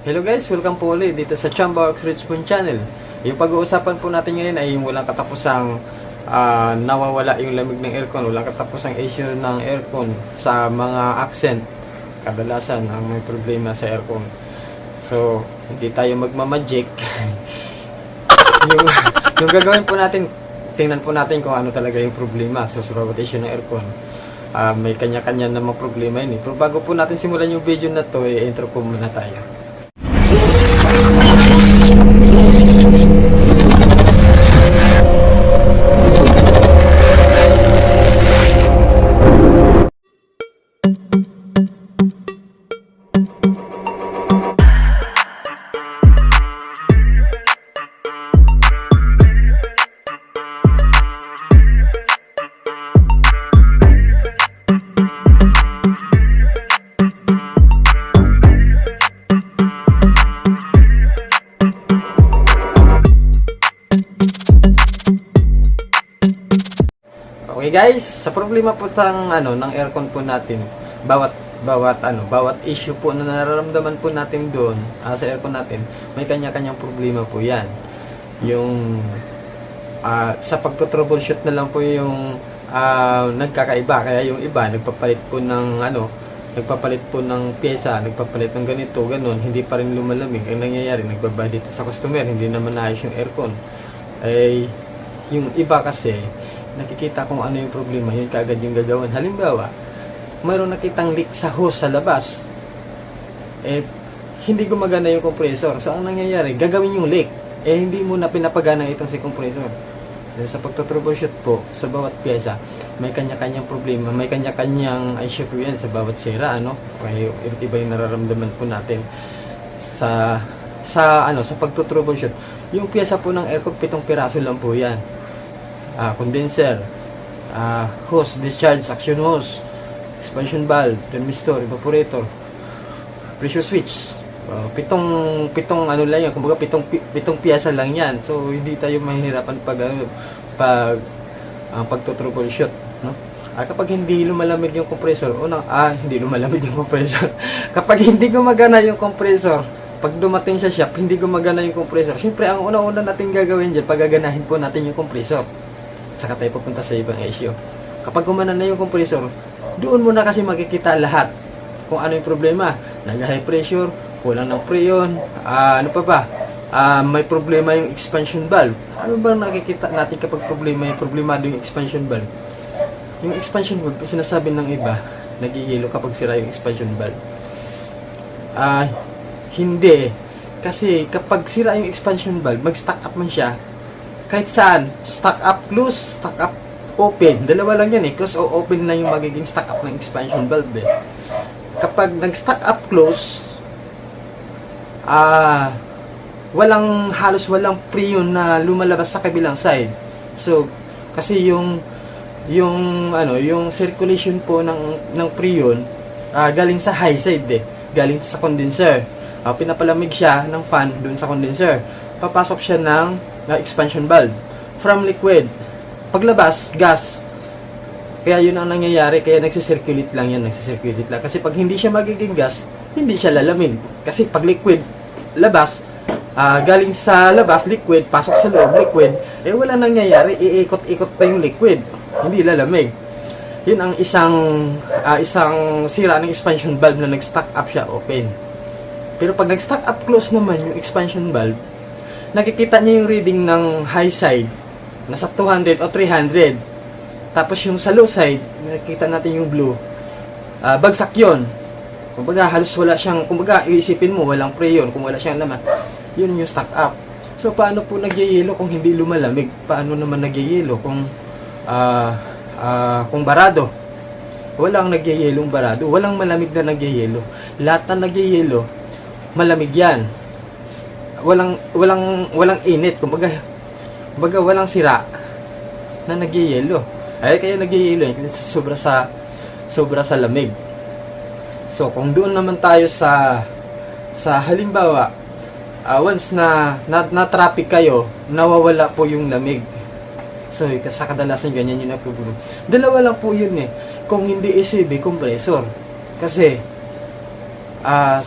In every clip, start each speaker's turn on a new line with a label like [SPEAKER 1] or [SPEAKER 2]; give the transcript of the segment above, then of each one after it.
[SPEAKER 1] Hello guys, welcome po ulit dito sa Chambox Richmond Channel. Yung pag-uusapan po natin ngayon ay yung walang katapusang nawawala yung lamig ng aircon, walang katapusang issue ng aircon sa mga accent. Kadalasan ang may problema sa aircon. So, hindi tayo magmamagic. yung gagawin po natin, tingnan po natin kung ano talaga yung problema sa bawat issue ng aircon. May kanya-kanya namang problema yun. Pero bago po natin simulan yung video na to, intro po muna tayo. Okay guys, sa problema po ng aircon po natin, bawat issue po na nararamdaman po natin doon sa aircon natin, may kanya-kanyang problema po 'yan. Yung sa pagto-troubleshoot na lang po yung nagkakaiba, kaya yung iba nagpapalit po ng pyesa, nagpapalit ng ganito, ganun, hindi pa rin lumalamig. Ang nangyayari, nagbaba dito sa customer, hindi naman naayos yung aircon. Yung iba kasi nakikita kung ano yung problema, yun kaagad yung gagawin. Halimbawa, mayroon nakitang leak sa hose sa labas. Hindi gumagana yung compressor. So, ang nangyayari, gagawin yung leak. Hindi mo na pinapagana itong si compressor. Sa pagtotroubleshoot po, sa bawat pyesa, may kanya-kanyang problema, may kanya-kanyang issue po yan sa bawat sira, Kaya iba yung nararamdaman po natin sa pagtotroubleshoot. Yung pyesa po ng aircon, 7 piraso lang po yan. Condenser, hose, discharge, suction hose, expansion valve, thermistor, evaporator, pressure switch. Pitong lang yan, kumbaga pitong piyesa lang yan. So hindi tayo mahihirapan pagto-troubleshoot, kapag hindi lumalamig yung compressor, hindi lumalamig yung compressor. Kapag hindi gumagana yung compressor, pag dumating sa shop, hindi gumagana yung compressor. Siyempre, ang una-una natin gagawin dyan, pagaganahin po natin yung compressor. Saka tayo pupunta sa ibang issue. Kapag gumana na yung compressor, doon mo na kasi makikita lahat kung ano yung problema. Nag-high pressure, kulang ng freon, may problema yung expansion valve. Ano ba nakikita natin kapag problemado yung expansion valve? Yung expansion valve, sinasabi ng iba, nagigilo kapag sira yung expansion valve. Hindi. Kasi kapag sira yung expansion valve, mag-stack up man siya, kahit saan, stack up close, stack up open. Dalawa lang yan close o open na yung magiging stack up ng expansion valve Kapag nag-stack up close, halos walang freon na lumalabas sa kabilang side. So, kasi yung circulation po ng freon galing sa high side galing sa condenser. Pinapalamig siya ng fan dun sa condenser. Papasok siya ng expansion valve from liquid. Paglabas, gas. Kaya yun ang nangyayari, kaya nagsisirculate lang yan, kasi pag hindi siya magiging gas, hindi siya lalamig. Kasi pag liquid, labas, galing sa labas, liquid, pasok sa loob, liquid, wala nangyayari, iikot-ikot pa yung liquid, hindi lalamig. Yun ang isang sira ng expansion valve na nag-stack up siya open. Pero pag nag-stack up close naman yung expansion valve, nakikita niyo yung reading ng high side, nasa 200 o 300. Tapos yung sa low side, nakikita natin yung blue, bagsak yun. Kumbaga, halos wala siyang, iisipin mo, walang freon, kung wala siyang naman, yun yung stack up. So, paano po nagyayelo kung hindi lumalamig? Paano naman nagyayelo kung barado? Walang nagyayelong barado, walang malamig na nagyayelo. Lahat na nagyayelo, malamig yan. Walang init, kumbaga walang sira na nagyayelo. Kaya nagyayelo sobra sa lamig. So kung doon naman tayo sa halimbawa, once na traffic kayo, nawawala po yung lamig. So, sa kadalasan ganyan yung napupuno. Dalawa lang po yun eh. Kung hindi ECB, compressor. Kasi,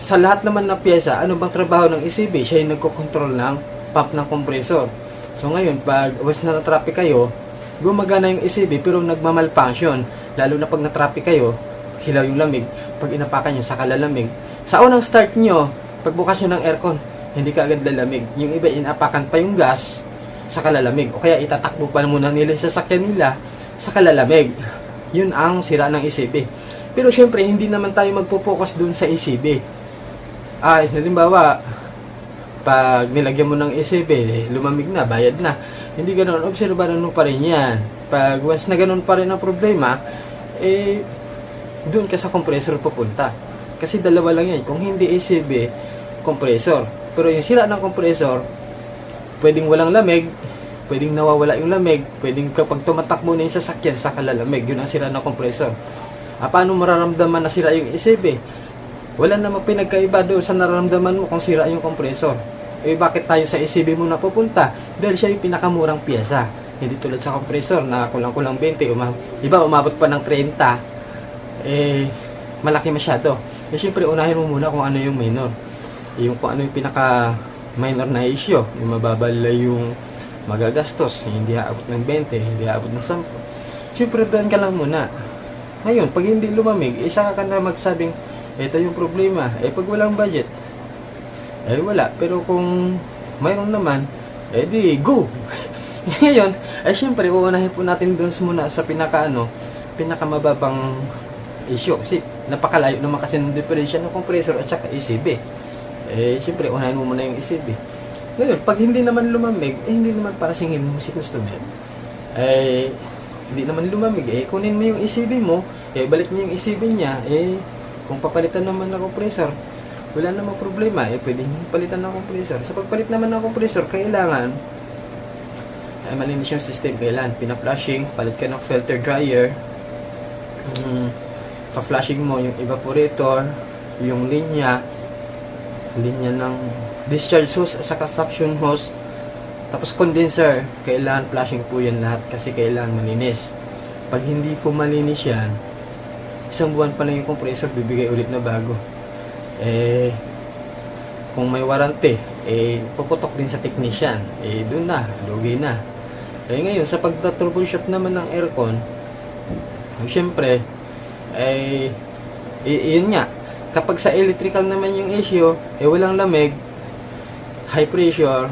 [SPEAKER 1] Sa lahat naman ng pyesa, ano bang trabaho ng ECB? Siya yung nagko-control ng pump ng compressor. So ngayon, pag once na na-traffic kayo, gumagana yung ECB pero nagmamalfunction. Lalo na pag na-traffic kayo, hilaw yung lamig. Pag inapakan nyo, saka lalamig. Sa unang start nyo, pagbukas nyo ng aircon, hindi ka agad lalamig. Yung iba, inapakan pa yung gas, saka lalamig. O kaya itatakbo pa muna nila yung sasakyan nila, saka lalamig. Yun ang sira ng ECB. Pero syempre, hindi naman tayo magpo-focus dun sa ECB. Halimbawa, pag nilagyan mo ng ECB, lumamig na, bayad na. Hindi ganoon, obserbahan mo pa rin yan. Pag once na ganoon pa rin ang problema, dun ka sa compressor pupunta. Kasi dalawa lang yan. Kung hindi ECB, compressor. Pero yung sira ng compressor, pwedeng walang lamig, pwedeng nawawala yung lamig, pwedeng kapag tumatakbo na yung sasakyan, saka lalamig. Yun ang sira ng compressor. Paano mararamdaman na sira yung ECB? Wala namang pinagkaiba doon sa nararamdaman mo kung sira yung compressor. Bakit tayo sa ECB muna pupunta? Dahil siya yung pinakamurang pyesa. Hindi tulad sa compressor na kulang-kulang 20, iba umabot pa ng 30. Malaki masyado. Siyempre, unahin mo muna kung ano yung minor. Kung ano yung pinaka-minor na issue. Yung mababal yung magagastos. Hindi aabot ng 20, hindi aabot ng 10. Siyempre, doon ka lang muna. Ngayon, pag hindi lumamig, saka ka na magsabing, ito yung problema. Pag walang budget, wala. Pero kung mayroon naman, di go! Ngayon, syempre, uunahin po natin doon muna sa pinakamababang issue. Kasi, napakalayo naman kasi ng differential ng compressor at saka ECB. Syempre, unahin mo muna yung ECB. Ngayon, pag hindi naman lumamig, hindi naman para singin mo si customer. Hindi naman lumamig, kunin mo yung ECB mo, balik mo yung ECB niya, kung papalitan naman ng compressor, wala namang problema, pwede nyo palitan ng compressor. Sa pagpalit naman ng compressor, kailangan, malinis yung system, kailangan, pina-flushing, palit ka ng filter dryer, pa-flushing mo yung evaporator, yung linya ng discharge hose at saka suction hose. Tapos condenser, kailangan flushing po yan lahat kasi kailangan malinis. Pag hindi po malinis yan, isang buwan pa lang yung compressor, bibigay ulit na bago. Kung may warranty, puputok din sa technician. Doon na, lugi na. Ngayon, sa pagta-troubleshoot naman ng aircon, syempre, yun nga, kapag sa electrical naman yung issue, walang lamig, high pressure,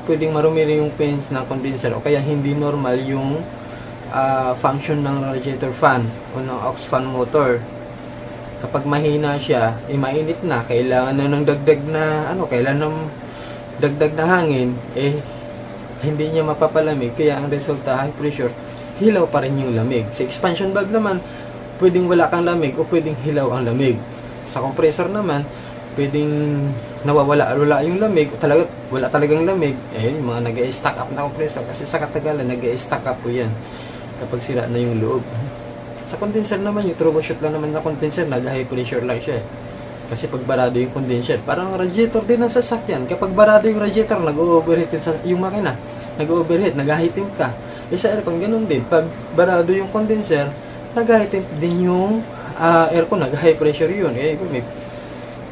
[SPEAKER 1] pwedeng marumi rin yung pins ng condenser o kaya hindi normal yung function ng radiator fan o ng aux fan motor. Kapag mahina siya, mainit na, kailangan na ng dagdag na hangin, hindi niya mapapalamig, kaya ang resulta high pressure, hilaw pa rin yung lamig. Sa expansion valve naman, pwedeng wala kang lamig o pwedeng hilaw ang lamig. Sa compressor naman, pwedeng nawawala yung lamig, wala talagang lamig, yung mga nag-i-stack up na compressor, kasi sa katagalan nag-i-stack up po yan kapag sira na yung loob. Sa condenser naman, yung troubleshoot lang naman na condenser, nag-high pressure lang siya kasi pag barado yung condenser, parang radiator din ng sasakyan, kapag barado yung radiator, nag-overheat yung makina, nag-overheat, nag-hiting ka. Sa aircon, ganun din, pag barado yung condenser, nag-hiting din yung aircon, nag-high pressure yun,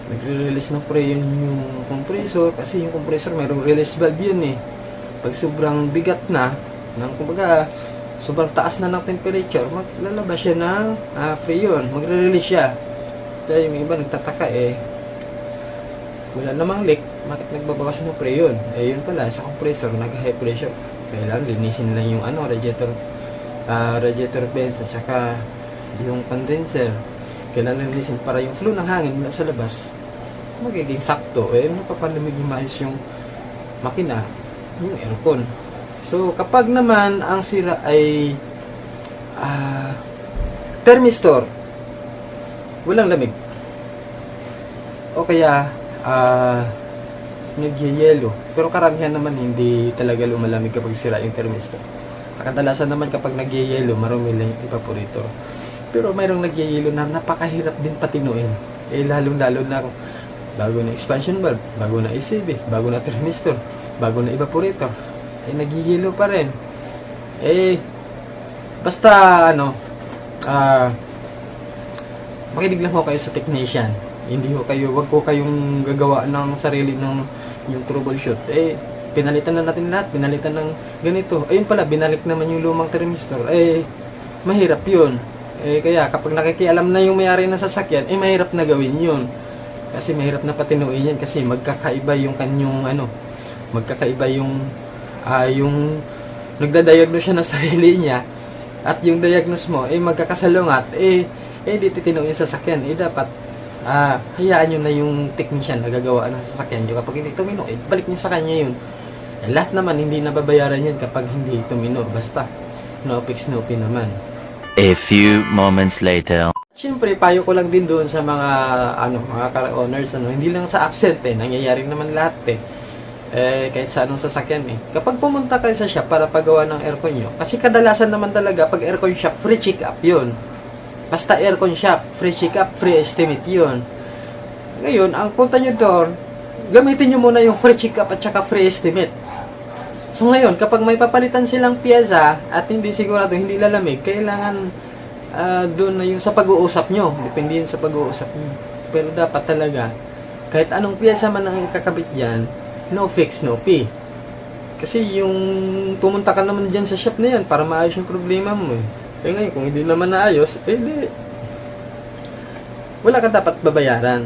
[SPEAKER 1] nagre-release ng freon yung compressor kasi yung compressor mayroong release valve yun pag sobrang bigat na kumbaga sobrang taas na ng temperature, maglalabas siya ng freon, magre-release siya. Kaya yung iba nagtataka wala namang leak, bakit nagbabawas ng freon? Yun pala, sa compressor nag-high pressure, kailangan linisin lang yung radiator vents at saka yung condenser, kailangan linisin para yung flow ng hangin mula sa labas magiging sakto, napapalamig yung maayos yung makina, yung aircon. So, kapag naman ang sira ay thermistor, walang lamig, o kaya nagyayelo, pero karamihan naman hindi talaga lumalamig kapag sira yung thermistor. Kadalasan naman kapag nagyayelo, marumi lang yung evaporator. Pero mayroong nagyayelo na napakahirap din patinuin, lalong-lalo na bago na expansion valve, bago na ECB, bago na thermistor, bago na evaporator, nagigilo pa rin. Basta makinig lang ho kayo sa technician. Hindi ho kayo, wag ko kayong gagawa ng sarili ng yung troubleshoot. Pinalitan na natin lahat, pinalitan ng ganito. Ayun pala, binalik naman yung lumang thermistor. Mahirap yun. Kaya kapag nakikialam na yung may-ari ng sasakyan, mahirap na gawin yun. Kasi mahirap na patinuin yan kasi magkakaiba yung kanyang magkakaiba yung nagda-diagnose siya ng sarili niya at yung diagnose mo magkakasalungat, di titinuin yung sasakyan. Dapat hayaan nyo na yung technician na gagawa ng sasakyan nyo. Kapag hindi tumino, balik nyo sa kanya yun. Lahat naman hindi nababayaran yan kapag hindi tumino. Basta no fix no pay naman.
[SPEAKER 2] A few moments later.
[SPEAKER 1] Siyempre, payo ko lang din doon sa mga mga car owners, hindi lang sa accent nangyayari naman lahat kahit sa anong sasakyan Kapag pumunta kayo sa shop para pagawa ng aircon nyo, kasi kadalasan naman talaga pag aircon shop, free check up 'yun. Basta aircon shop, free check up, free estimate 'yun. Ngayon, ang punta nyo doon, gamitin nyo muna yung free check up at saka free estimate. So ngayon, kapag may papalitan silang piyesa at hindi sigurado, hindi lalamig, kailangan doon na yung sa pag-uusap nyo. Depende yun sa pag-uusap nyo. Pero dapat talaga, kahit anong piyesa man ang ikakabit dyan, no fix, no pay. Kasi yung pumunta ka naman dyan sa shop na yan para maayos yung problema mo ngayon, kung hindi naman naayos, wala ka dapat babayaran.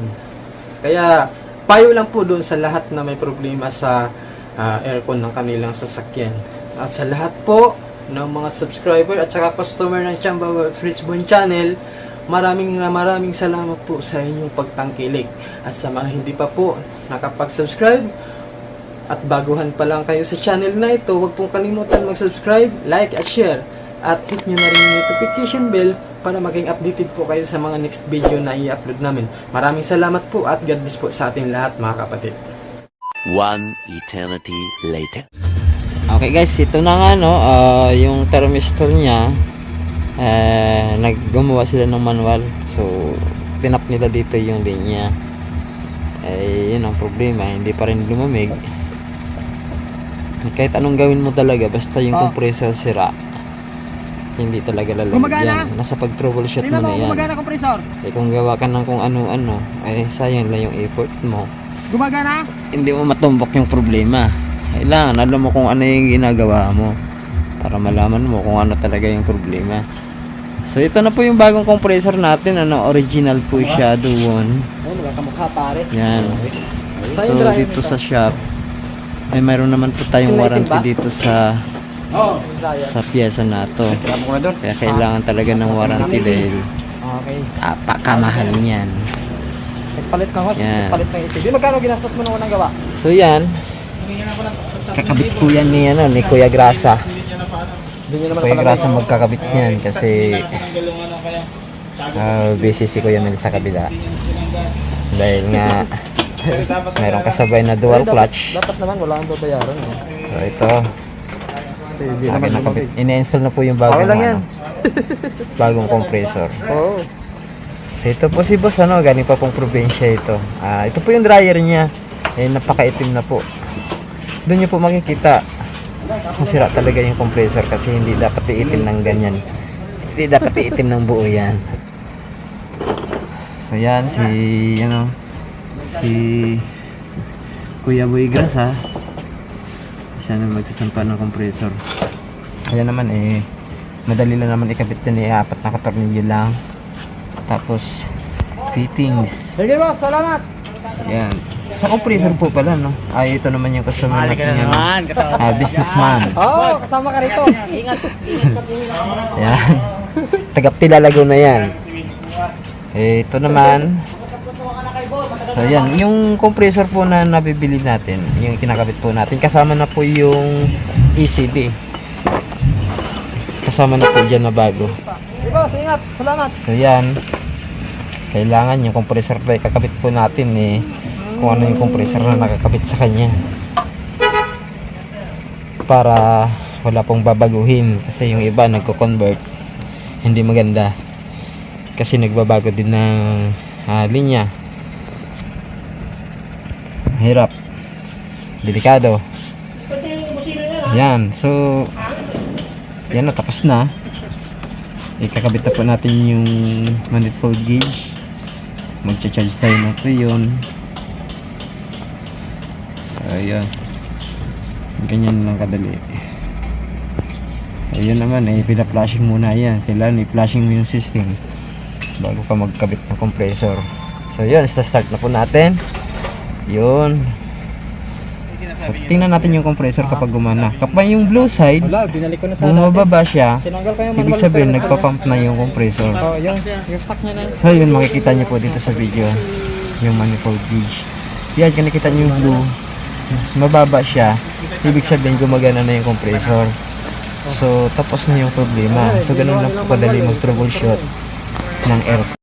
[SPEAKER 1] Kaya, payo lang po doon sa lahat na may problema sa aircon ng kanilang sasakyan. At sa lahat po ng mga subscriber at saka customer ng Chamba Works Richbone Channel, maraming salamat po sa inyong pagtangkilik. At sa mga hindi pa po nakapag-subscribe at baguhan pa lang kayo sa channel na ito, huwag pong kalimutan mag-subscribe, like at share. At hit nyo na rin yung notification bell para maging updated po kayo sa mga next video na i-upload namin. Maraming salamat po at God bless po sa ating lahat mga kapatid.
[SPEAKER 2] One eternity later.
[SPEAKER 3] Okay guys, ito na nga yung thermistor niya, naggumawa sila ng manual. So tinap nila dito yung linya. Yun ang problema, hindi pa rin lumamig. Kahit anong gawin mo talaga, basta yung compressor sira, hindi talaga lalagyan. Nasa pag-troubleshoot mo na yan.
[SPEAKER 4] Gumagana compressor.
[SPEAKER 3] Kung gawa ka ng kung ano-ano, sayang lang yung effort mo.
[SPEAKER 4] Gumagana?
[SPEAKER 3] Hindi mo matumbok yung problema. Kailangan alam mo kung ano yung ginagawa mo para malaman mo kung ano talaga yung problema. So ito na po yung bagong compressor natin, original po siya, doon.
[SPEAKER 4] Magkakamukha pare.
[SPEAKER 3] Yan. So dito sa shop mayroon naman po tayong warranty dito sa pyesa na to. Kaya kailangan talaga ng warranty dahil pakamahal niyan.
[SPEAKER 4] Nagpalit ka nagpalit ng itig. Magkano ginastos mo nung unang gawa?
[SPEAKER 3] So yan, kakabit po yan ni Kuya Grasa. Si Kuya Grasa magkakabit niyan kasi busy si Kuya Mel sa kabila. Dahil nga mayroong kasabay na dual clutch.
[SPEAKER 4] Dapat naman wala kang babayaran.
[SPEAKER 3] So ito, ini-install na po yung bagong bagong compressor.
[SPEAKER 4] Oo.
[SPEAKER 3] So ito po si boss, galing pa pong probinsya ito. Ito po yung dryer niya. Napakaitim na po. Doon niyo po makikita masira talaga yung compressor kasi hindi dapat iitim ng ganyan. Hindi dapat iitim ng buo yan. So yan, si Kuya Boy Grasa, siya na magsasampa ng compressor. Ayan naman madali lang naman ikabit yan, 4 na katornilyo lang. Tapos fittings.
[SPEAKER 4] Sige boss, salamat.
[SPEAKER 3] Ayan. Sa compressor po pala, ito naman yung customer natin yan. Businessman.
[SPEAKER 4] Kasama ka rito. Ingat.
[SPEAKER 3] Ayan. Taga-Pila Laguna yan. Ito naman. So yan, yung compressor po na nabibili natin, yung kinakabit po natin, kasama na po yung ECB. Kasama na po dyan na bago.
[SPEAKER 4] Sige boss, ingat. Salamat.
[SPEAKER 3] So yan, kailangan yung compressor na ikakabit po natin kung ano yung compressor na nakakabit sa kanya para wala pong babaguhin, kasi yung iba nagko-convert hindi maganda kasi nagbabago din ng linya. Hirap, delikado. Yan, so yan na, tapos na. Ikakabit na po natin yung manifold gauge. magcha-charge tayo ng Freon. So ayun, ganyan lang kadali. So yun naman pina-flashing muna yan. Kailangan i-flashing mo yung system bago ka magkabit ng compressor. So yun, start na po natin. Yun. So tingnan natin yung compressor kapag gumana. Kapag yung blue side
[SPEAKER 4] Wala, binalik ko na sa
[SPEAKER 3] bumababa siya,
[SPEAKER 4] Tinanggal ko yung
[SPEAKER 3] ibig
[SPEAKER 4] manual
[SPEAKER 3] sabihin
[SPEAKER 4] pero
[SPEAKER 3] nagpa-pump na yung compressor.
[SPEAKER 4] Oh, yung stock niya na yun.
[SPEAKER 3] So yun, makikita nyo po dito sa video yung manifold gauge. Yan, kung nakita nyo yung blue, mas mababa siya, ibig sabihin gumagana na yung compressor. So tapos na yung problema. So ganun lang po kadali mag-troubleshoot ng air